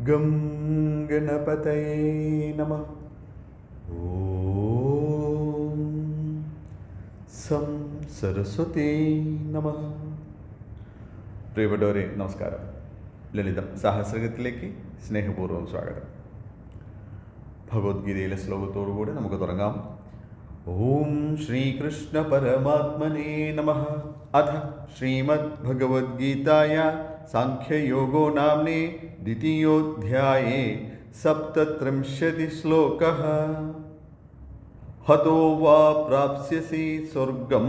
Gum ഗണപതയേ നമഃ. ഓം some Saraswati നമഃ. പ്രിയപ്പെട്ടവരെ നമസ്കാരം. ലളിതം സഹസ്രകത്തിലേക്ക് സ്നേഹപൂർവ്വം സ്വാഗതം. ഭഗവത്ഗീതയിലെ ശ്ലോകത്തോടുകൂടി നമുക്ക് തുടങ്ങാം. ഓം ശ്രീകൃഷ്ണ പരമാത്മനേ നമഃ. അഥ ശ്രീമദ് ഭഗവദ്ഗീതായ സാഖ്യയോഗോ നാമ്നേ ദ്വിതീയോധ്യായേ സപ്തത്രിംശതി ശ്ലോകഃ. ഹതോ വാ പ്രാപ്സ്യസി സ്വർഗം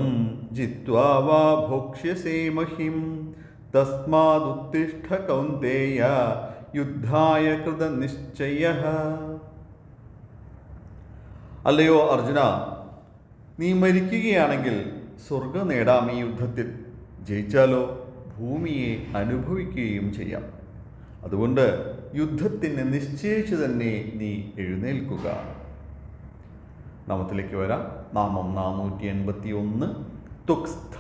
ജിത്വാ വാ ഭോക്ഷ്യസി മഹിം തസ്മാദുത്തിഷ്ഠ കൗന്തേയ യുദ്ധായ കൃതനിശ്ചയഃ. അല്ലയോ അർജുന, നീ മരിക്കുകയാണെങ്കിൽ സ്വർഗം നേടാം. ഈ യുദ്ധത്തിൽ ജയിച്ചാലോ ഭൂമിയെ അനുഭവിക്കുകയും ചെയ്യാം. അതുകൊണ്ട് യുദ്ധത്തിന് നിശ്ചയിച്ചു തന്നെ നീ എഴുന്നേൽക്കുക. നാമത്തിലേക്ക് വരാം. നാമം 481. തുക്സ്ഥ.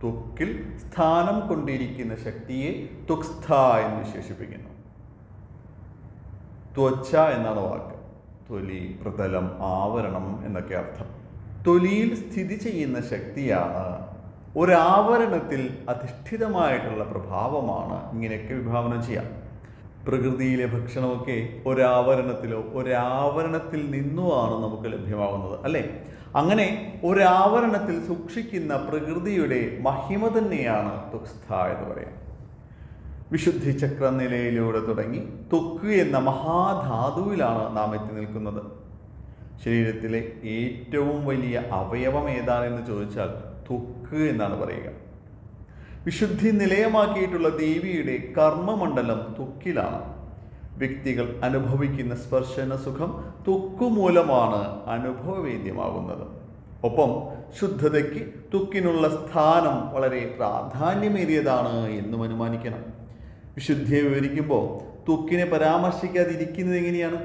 ത്വക്കിൽ സ്ഥാനം കൊണ്ടിരിക്കുന്ന ശക്തിയെ തുക്സ്ഥ എന്ന് വിശേഷിപ്പിക്കുന്നു. ത്വച്ച എന്നാണ് വാക്ക്. തൊലി, പ്രതലം, ആവരണം എന്നൊക്കെ അർത്ഥം. തൊലിയിൽ സ്ഥിതി ചെയ്യുന്ന ശക്തിയാണ്. ഒരാവരണത്തിൽ അധിഷ്ഠിതമായിട്ടുള്ള പ്രഭാവമാണ്. ഇങ്ങനെയൊക്കെ വിഭാവനം ചെയ്യാം. പ്രകൃതിയിലെ ഭക്ഷണമൊക്കെ ഒരാവരണത്തിൽ നിന്നുമാണ് നമുക്ക് ലഭ്യമാകുന്നത്, അല്ലേ? അങ്ങനെ ഒരാവരണത്തിൽ സൂക്ഷിക്കുന്ന പ്രകൃതിയുടെ മഹിമ തന്നെയാണ് തുക്സ്ഥ എന്ന് പറയാം. വിശുദ്ധി ചക്ര നിലയിലൂടെ തുടങ്ങി ത്വക്ക് എന്ന മഹാധാതുവിലാണ് നാം എത്തി നിൽക്കുന്നത്. ശരീരത്തിലെ ഏറ്റവും വലിയ അവയവം ഏതാണെന്ന് ചോദിച്ചാൽ ത്വക്ക് എന്നാണ് പറയുക. വിശുദ്ധി നിലയമാക്കിയിട്ടുള്ള ദേവിയുടെ കർമ്മമണ്ഡലം ത്വക്കിലാണ്. വ്യക്തികൾ അനുഭവിക്കുന്ന സ്പർശന സുഖം ത്വക്കു മൂലമാണ് അനുഭവവേദ്യമാകുന്നത്. ഒപ്പം ശുദ്ധതയ്ക്ക് ത്വക്കിനുള്ള സ്ഥാനം വളരെ പ്രാധാന്യമേറിയതാണ് എന്നും അനുമാനിക്കണം. വിശുദ്ധിയെ വിവരിക്കുമ്പോൾ ത്വക്കിനെ പരാമർശിക്കാതിരിക്കുന്നത് എങ്ങനെയാണ്?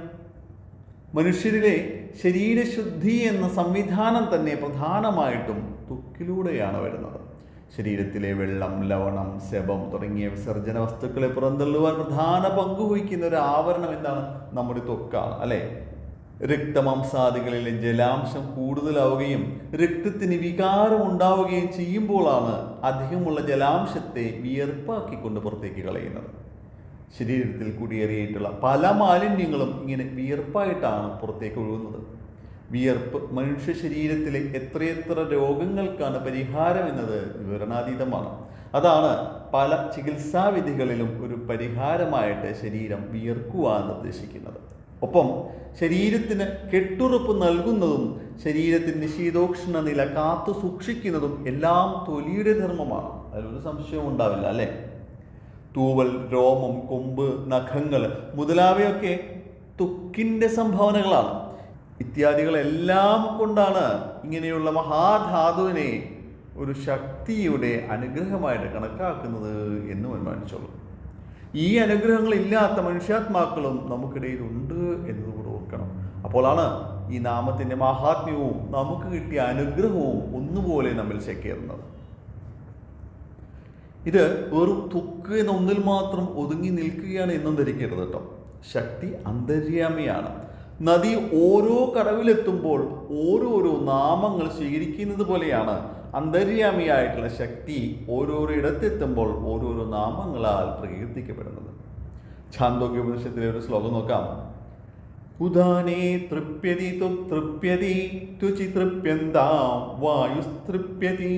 മനുഷ്യരിലെ ശരീരശുദ്ധി എന്ന സംവിധാനം തന്നെ പ്രധാനമായിട്ടും ത്വക്കിലൂടെയാണ് വരുന്നത്. ശരീരത്തിലെ വെള്ളം, ലവണം, ശവം തുടങ്ങിയ വിസർജന വസ്തുക്കളെ പുറന്തള്ളുവാൻ പ്രധാന പങ്ക് വഹിക്കുന്ന ഒരു ആവരണം എന്താണ്? നമ്മുടെ ത്വക്കാണ്, അല്ലേ? രക്തമാംസാദികളിലെ ജലാംശം കൂടുതലാവുകയും രക്തത്തിന് വികാരം ഉണ്ടാവുകയും ചെയ്യുമ്പോഴാണ് അധികമുള്ള ജലാംശത്തെ വിയർപ്പാക്കിക്കൊണ്ട് പുറത്തേക്ക് കളയുന്നത്. ശരീരത്തിൽ കുടിയേറിയിട്ടുള്ള പല മാലിന്യങ്ങളും ഇങ്ങനെ വിയർപ്പായിട്ടാണ് പുറത്തേക്ക് ഒഴുകുന്നത്. വിയർപ്പ് മനുഷ്യ ശരീരത്തിലെ എത്രയെത്ര രോഗങ്ങൾക്കാണ് പരിഹാരം എന്നത് വിവരണാതീതമാണ്. അതാണ് പല ചികിത്സാവിധികളിലും ഒരു പരിഹാരമായിട്ട് ശരീരം വിയർക്കുവാൻ നിർദ്ദേശിക്കുന്നത്. ഒപ്പം ശരീരത്തിന് കെട്ടുറപ്പ് നൽകുന്നതും ശരീരത്തിൻ്റെ ശീതോഷ്ണ നില കാത്തു സൂക്ഷിക്കുന്നതും എല്ലാം തൊലിയുടെ ധർമ്മമാണ്. അതിലൊരു സംശയവും ഉണ്ടാവില്ല, അല്ലേ? തൂവൽ, രോമം, കൊമ്പ്, നഖങ്ങൾ മുതലായവയൊക്കെ ത്വക്കിൻ്റെ സംഭാവനകളാണ്. ഇത്യാദികളെല്ലാം കൊണ്ടാണ് ഇങ്ങനെയുള്ള മഹാധാതുവിനെ ഒരു ശക്തിയുടെ അനുഗ്രഹമായിട്ട് കണക്കാക്കുന്നത് എന്നും അനുമാനിച്ചോളൂ. ഈ അനുഗ്രഹങ്ങളില്ലാത്ത മനുഷ്യാത്മാക്കളും നമുക്കിടയിലുണ്ട് എന്നതുകൂടെ ഓർക്കണം. അപ്പോഴാണ് ഈ നാമത്തിൻ്റെ മഹാത്മ്യവും നമുക്ക് കിട്ടിയ അനുഗ്രഹവും ഒന്നുപോലെ നമ്മിൽ ചേക്കേറുന്നത്. ഇത് വെറും ത്വക്ക് എന്ന ഒന്നിൽ മാത്രം ഒതുങ്ങി നിൽക്കുകയാണ് എന്നും ധരിക്കരുത് കേട്ടോ. ശക്തി അന്തര്യാമിയാണ്. നദി ഓരോ കടവിലെത്തുമ്പോൾ ഓരോരോ നാമങ്ങൾ സ്വീകരിക്കുന്നത് പോലെയാണ് അന്തര്യാമിയായിട്ടുള്ള ശക്തി ഓരോരോ ഇടത്തെത്തുമ്പോൾ ഓരോരോ നാമങ്ങളാൽ പ്രകീർത്തിക്കപ്പെടുന്നത്. ഛാന്തോക്യോപനിഷത്തിലെ ഒരു ശ്ലോകം നോക്കാം. ഉദാനേ തൃപ്യതി തൃപ്യതി ത്വചി തൃപ്യന്താം വായുസ്തൃപ്യതി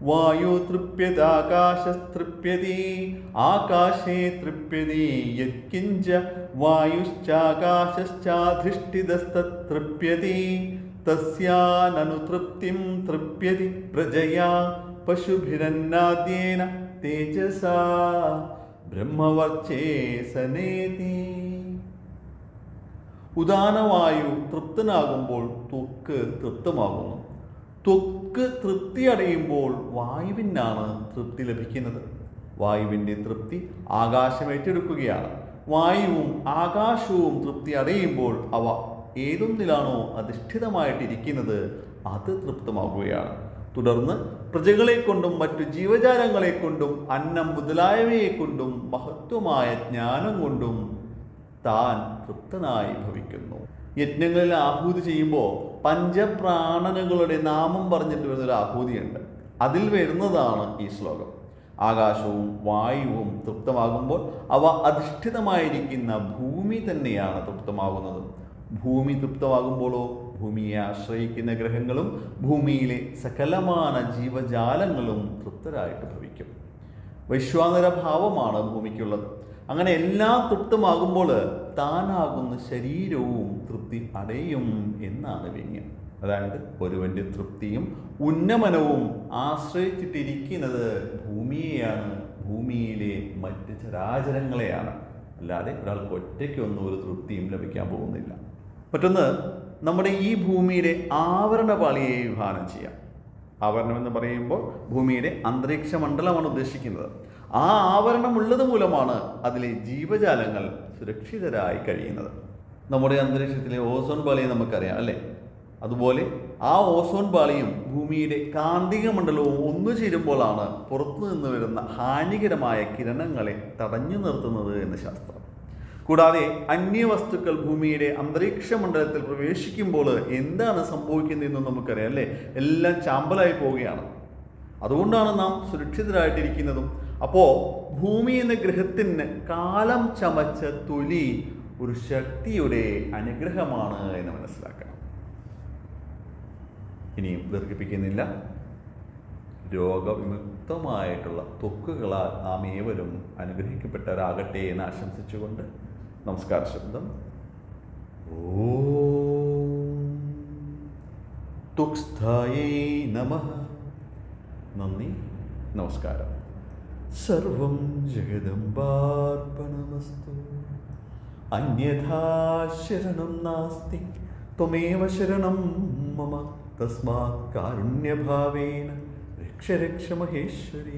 വായു തൃപ്യതാകാശസ്തൃപ്യതി ആകാശേ തൃപ്യതി യത്കിഞ്ച വായുശ്ചാകാശശ്ചാധിഷ്ഠിതസ്തൃപ്യതി തസ്യാനനു തൃപ്തിം തൃപ്യതി പ്രജയാ പശുഭിരന്നാദ്യേന തേജസാ ബ്രഹ്മവർച്ചേസനേതി. ഉദാനവായു തൃപ്തനാകുമ്പോൾ ത്വക്ക് തൃപ്തമാകുന്നു. ത്വക്ക് തൃപ്തി അടയുമ്പോൾ വായുവിനാണ് തൃപ്തി ലഭിക്കുന്നത്. വായുവിൻ്റെ തൃപ്തി ആകാശം ഏറ്റെടുക്കുകയാണ്. വായുവും ആകാശവും തൃപ്തി അടയുമ്പോൾ അവ ഏതൊന്നിലാണോ അധിഷ്ഠിതമായിട്ടിരിക്കുന്നത് അത് തൃപ്തമാകുകയാണ്. തുടർന്ന് പ്രജകളെ കൊണ്ടും മറ്റു ജീവജാലങ്ങളെ കൊണ്ടും അന്നം മുതലായവയെ കൊണ്ടും മഹത്വമായ ജ്ഞാനം കൊണ്ടും താൻ തൃപ്തനായി ഭവിക്കുന്നു. യജ്ഞങ്ങളിൽ ആഹൂതി ചെയ്യുമ്പോൾ പഞ്ചപ്രാണനുകളുടെ നാമം പറഞ്ഞിട്ട് വരുന്നൊരു ആഹൂതിയുണ്ട്. അതിൽ വരുന്നതാണ് ഈ ശ്ലോകം. ആകാശവും വായുവും തൃപ്തമാകുമ്പോൾ അവ അധിഷ്ഠിതമായിരിക്കുന്ന ഭൂമി തന്നെയാണ് തൃപ്തമാകുന്നത്. ഭൂമി തൃപ്തമാകുമ്പോഴോ ഭൂമിയെ ആശ്രയിക്കുന്ന ഗ്രഹങ്ങളും ഭൂമിയിലെ സകലമാന ജീവജാലങ്ങളും തൃപ്തരായിട്ട് ഭവിക്കും. വൈശ്വാനര ഭാവമാണ് ഭൂമിക്കുള്ളത്. അങ്ങനെ എല്ലാം തൃപ്തമാകുമ്പോൾ താനാകുന്ന ശരീരവും തൃപ്തി അടയും എന്നാണ് വ്യംഗ്യം. അതായത് ഒരുവന്റെ തൃപ്തിയും ഉന്നമനവും ആശ്രയിച്ചിട്ടിരിക്കുന്നത് ഭൂമിയെയാണ്, ഭൂമിയിലെ മറ്റ് ചരാചരങ്ങളെയാണ്. അല്ലാതെ ഒരാൾക്ക് ഒറ്റയ്ക്കൊന്നും ഒരു തൃപ്തിയും ലഭിക്കാൻ പോകുന്നില്ല. മറ്റൊന്ന്, നമ്മുടെ ഈ ഭൂമിയുടെ ആവരണപാളിയെ വിഭാവനം ചെയ്യാം. ആവരണം എന്ന് പറയുമ്പോൾ ഭൂമിയുടെ അന്തരീക്ഷ മണ്ഡലമാണ് ഉദ്ദേശിക്കുന്നത്. ആ ആവരണം ഉള്ളത് മൂലമാണ് അതിലെ ജീവജാലങ്ങൾ സുരക്ഷിതരായി കഴിയുന്നത്. നമ്മുടെ അന്തരീക്ഷത്തിലെ ഓസോൺ പാളിയെ നമുക്കറിയാം അല്ലേ? അതുപോലെ ആ ഓസോൺ പാളിയും ഭൂമിയുടെ കാന്തിക മണ്ഡലവും ഒന്നു ചേരുമ്പോഴാണ് പുറത്തു നിന്ന് വരുന്ന ഹാനികരമായ കിരണങ്ങളെ തടഞ്ഞു നിർത്തുന്നത് എന്ന് ശാസ്ത്രം. കൂടാതെ അന്യവസ്തുക്കൾ ഭൂമിയുടെ അന്തരീക്ഷ മണ്ഡലത്തിൽ പ്രവേശിക്കുമ്പോൾ എന്താണ് സംഭവിക്കുന്നതെന്ന് നമുക്കറിയാം അല്ലേ? എല്ലാം ചാമ്പലായി പോവുകയാണ്. അതുകൊണ്ടാണ് നാം സുരക്ഷിതരായിട്ടിരിക്കുന്നതും. അപ്പോൾ ഭൂമി എന്ന ഗ്രഹത്തിന് കാലം ചമച്ച തൊലി ഒരു ശക്തിയുടെ അനുഗ്രഹമാണ് എന്ന് മനസ്സിലാക്കണം. ഇനിയും ദീർഘിപ്പിക്കുന്നില്ല. രോഗവിമുക്തമായിട്ടുള്ള ത്വക്കുകളാൽ നാം ഏവരും അനുഗ്രഹിക്കപ്പെട്ടവരാകട്ടെ എന്ന് ആശംസിച്ചുകൊണ്ട് നമസ്കാര ശബ്ദം. ഓം തുക്സ്ഥായേ നമഃ. നന്ദി, നമസ്കാരം. സർവം ജഗദംബാർപ്പണമസ്തു. അന്യഥാ ശരണം നാസ്തി ത്വമേവ ശരണം മമ. തസ്മാത് കാരുണ്യഭാവേന രക്ഷ രക്ഷ മഹേശ്വരി.